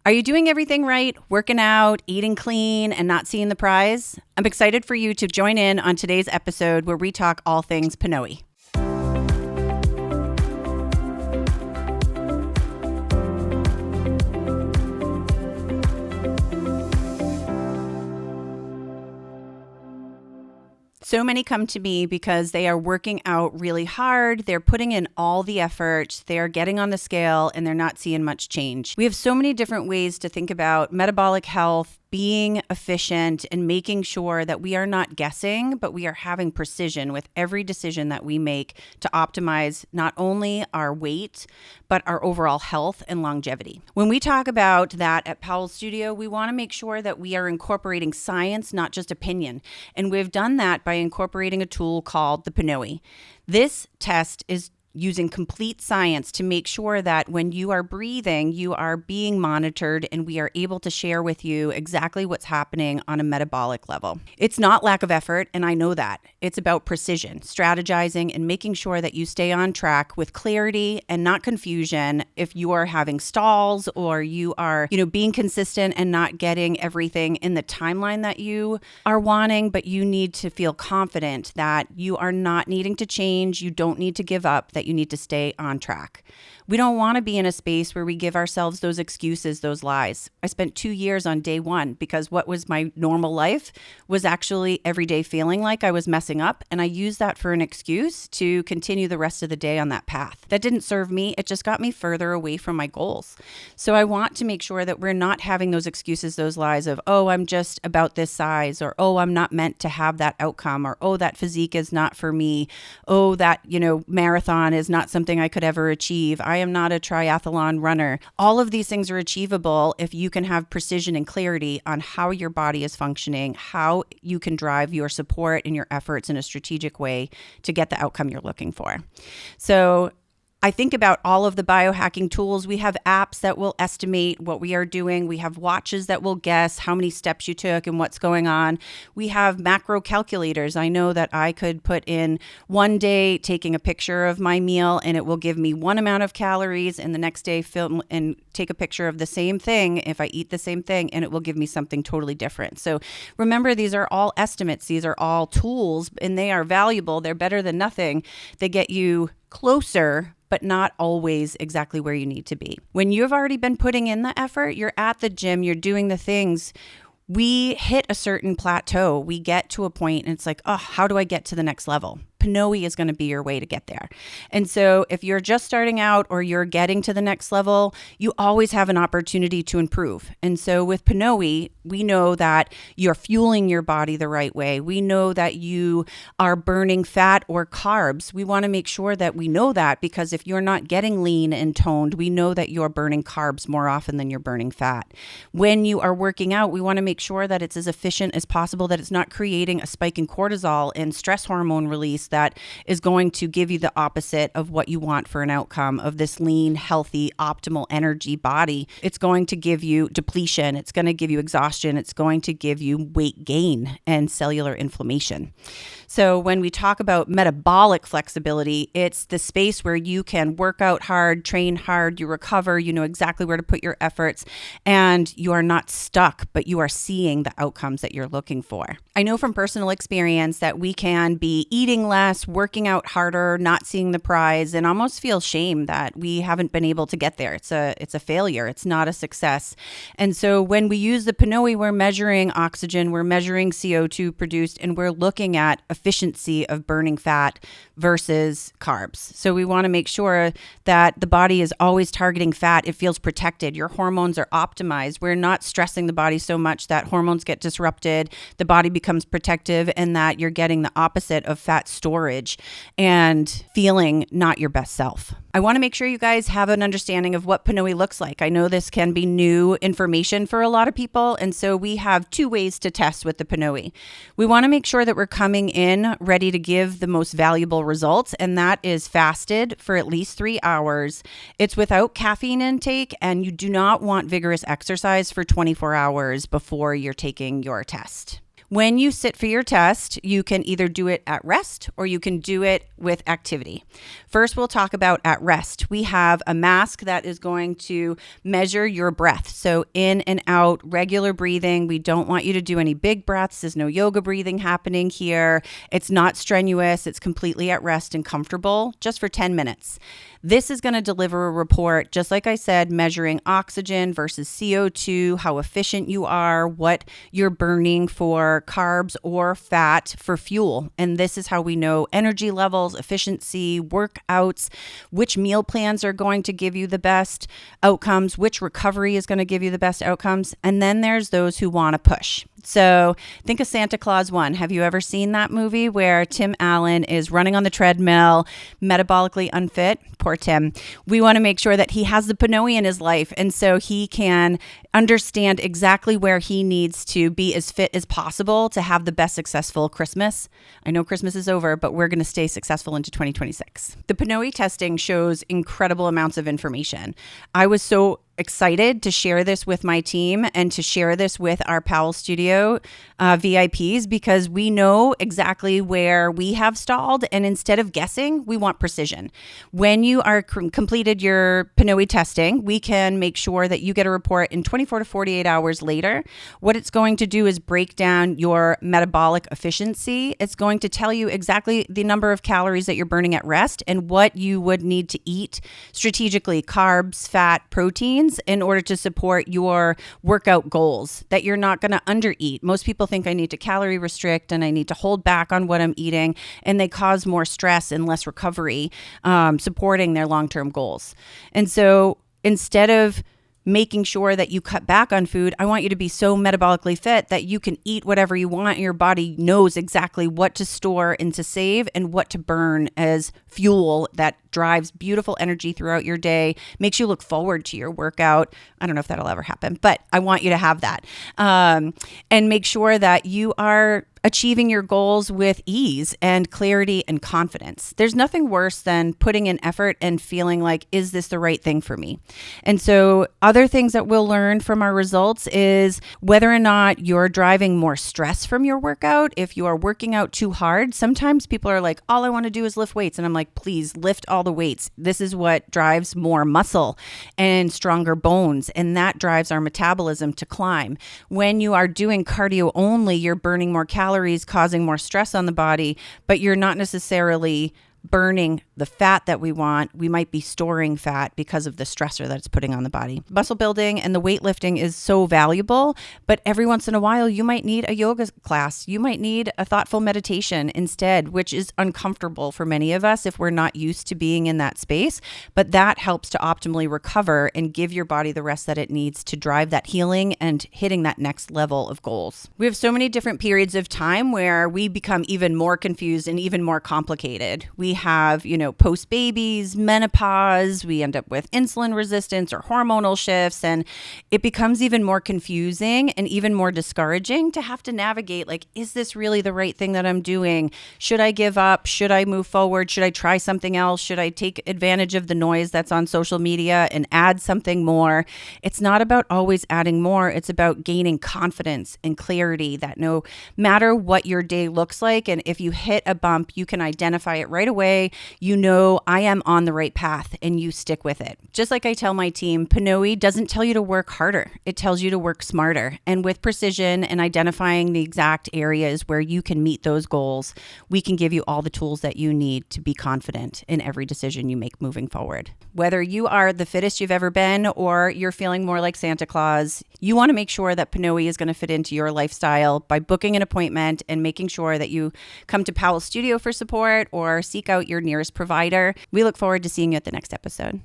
Are you doing everything right, working out, eating clean, and not seeing the prize? I'm excited for you to join in on today's episode where we talk all things PNOE. So many come to me because they are working out really hard. They're putting in all the effort. They are getting on the scale and they're not seeing much change. We have so many different ways to think about metabolic health, being efficient, and making sure that we are not guessing, but we are having precision with every decision that we make to optimize not only our weight, but our overall health and longevity. When we talk about that at Powell Studio, we want to make sure that we are incorporating science, not just opinion. And we've done that by incorporating a tool called the PNOE. This test is using complete science to make sure that when you are breathing, you are being monitored and we are able to share with you exactly what's happening on a metabolic level. It's not lack of effort, and I know that. It's about precision, strategizing, and making sure that you stay on track with clarity and not confusion if you are having stalls or you are, being consistent and not getting everything in the timeline that you are wanting, but you need to feel confident that you are not needing to change, you don't need to give up, that you need to stay on track. We don't want to be in a space where we give ourselves those excuses, those lies. I spent 2 years on day one because what was my normal life was actually every day feeling like I was messing up, and I used that for an excuse to continue the rest of the day on that path. That didn't serve me. It just got me further away from my goals. So I want to make sure that we're not having those excuses, those lies of, oh, I'm just about this size, or oh, I'm not meant to have that outcome, or oh, that physique is not for me. Oh, that, marathon is not something I could ever achieve. I am not a triathlon runner. All of these things are achievable if you can have precision and clarity on how your body is functioning, how you can drive your support and your efforts in a strategic way to get the outcome you're looking for. So I think about all of the biohacking tools. We have apps that will estimate what we are doing. We have watches that will guess how many steps you took and what's going on. We have macro calculators. I know that I could put in one day taking a picture of my meal and it will give me one amount of calories, and the next day film and take a picture of the same thing if I eat the same thing, and it will give me something totally different. So remember, these are all estimates. These are all tools, and they are valuable. They're better than nothing. They get you closer, but not always exactly where you need to be. When you've already been putting in the effort, you're at the gym, you're doing the things, we hit a certain plateau. We get to a point and it's like, oh, how do I get to the next level? PNOE is going to be your way to get there. And so if you're just starting out or you're getting to the next level, you always have an opportunity to improve. And so with PNOE, we know that you're fueling your body the right way. We know that you are burning fat or carbs. We want to make sure that we know that, because if you're not getting lean and toned, we know that you're burning carbs more often than you're burning fat. When you are working out, we want to make sure that it's as efficient as possible, that it's not creating a spike in cortisol and stress hormone release that is going to give you the opposite of what you want for an outcome of this lean, healthy, optimal energy body. It's going to give you depletion. It's going to give you exhaustion. It's going to give you weight gain and cellular inflammation. So when we talk about metabolic flexibility, it's the space where you can work out hard, train hard, you recover, you know exactly where to put your efforts, and you are not stuck, but you are seeing the outcomes that you're looking for. I know from personal experience that we can be eating less, working out harder, not seeing the prize, and almost feel shame that we haven't been able to get there. It's a failure. It's not a success. And so when we use the PNOE, we're measuring oxygen, we're measuring CO2 produced, and we're looking at efficiency of burning fat versus carbs. So we want to make sure that the body is always targeting fat. It feels protected. Your hormones are optimized. We're not stressing the body so much that hormones get disrupted, the body becomes protective, and that you're getting the opposite of fat storage and feeling not your best self. I want to make sure you guys have an understanding of what PNOE looks like. I know this can be new information for a lot of people, and so we have two ways to test with the PNOE. We want to make sure that we're coming in ready to give the most valuable results, and that is fasted for at least 3 hours. It's without caffeine intake, and you do not want vigorous exercise for 24 hours before you're taking your test. When you sit for your test, you can either do it at rest or you can do it with activity. First, we'll talk about at rest. We have a mask that is going to measure your breath. So in and out, regular breathing. We don't want you to do any big breaths. There's no yoga breathing happening here. It's not strenuous. It's completely at rest and comfortable, just for 10 minutes. This is going to deliver a report, just like I said, measuring oxygen versus CO2, how efficient you are, what you're burning for carbs or fat for fuel. And this is how we know energy levels, efficiency, workouts, which meal plans are going to give you the best outcomes, which recovery is going to give you the best outcomes. And then there's those who want to push. So think of Santa Claus 1. Have you ever seen that movie where Tim Allen is running on the treadmill, metabolically unfit? Poor Tim. We want to make sure that he has the PNOE in his life. And so he can understand exactly where he needs to be as fit as possible to have the best successful Christmas. I know Christmas is over, but we're going to stay successful into 2026. The PNOE testing shows incredible amounts of information. I was so excited to share this with my team and to share this with our Powell Studio VIPs, because we know exactly where we have stalled. And instead of guessing, we want precision. When you are completed your PNOE testing, we can make sure that you get a report in 24 to 48 hours later. What it's going to do is break down your metabolic efficiency. It's going to tell you exactly the number of calories that you're burning at rest and what you would need to eat strategically, carbs, fat, proteins, in order to support your workout goals, that you're not going to undereat. Most people think I need to calorie restrict and I need to hold back on what I'm eating, and they cause more stress and less recovery, supporting their long-term goals. And so instead of making sure that you cut back on food, I want you to be so metabolically fit that you can eat whatever you want. And your body knows exactly what to store and to save and what to burn as fuel that drives beautiful energy throughout your day, makes you look forward to your workout. I don't know if that'll ever happen, but I want you to have that. And make sure that you are achieving your goals with ease and clarity and confidence. There's nothing worse than putting in effort and feeling like, is this the right thing for me? And so other things that we'll learn from our results is whether or not you're driving more stress from your workout. If you are working out too hard, sometimes people are like, all I want to do is lift weights. And I'm like, please lift all the weights. This is what drives more muscle and stronger bones. And that drives our metabolism to climb. When you are doing cardio only, you're burning more calories, causing more stress on the body, but you're not necessarily burning the fat that we want. We might be storing fat because of the stressor that it's putting on the body. Muscle building and the weightlifting is so valuable, but every once in a while you might need a yoga class. You might need a thoughtful meditation instead, which is uncomfortable for many of us if we're not used to being in that space, but that helps to optimally recover and give your body the rest that it needs to drive that healing and hitting that next level of goals. We have so many different periods of time where we become even more confused and even more complicated. We have, post-babies, menopause, we end up with insulin resistance or hormonal shifts, and it becomes even more confusing and even more discouraging to have to navigate, like, is this really the right thing that I'm doing? Should I give up? Should I move forward? Should I try something else? Should I take advantage of the noise that's on social media and add something more? It's not about always adding more. It's about gaining confidence and clarity that no matter what your day looks like, and if you hit a bump, you can identify it right away. I am on the right path, and you stick with it. Just like I tell my team, PNOE doesn't tell you to work harder. It tells you to work smarter. And with precision and identifying the exact areas where you can meet those goals, we can give you all the tools that you need to be confident in every decision you make moving forward. Whether you are the fittest you've ever been or you're feeling more like Santa Claus, you want to make sure that PNOE is going to fit into your lifestyle by booking an appointment and making sure that you come to Powell Studio for support or seek out your nearest provider. We look forward to seeing you at the next episode.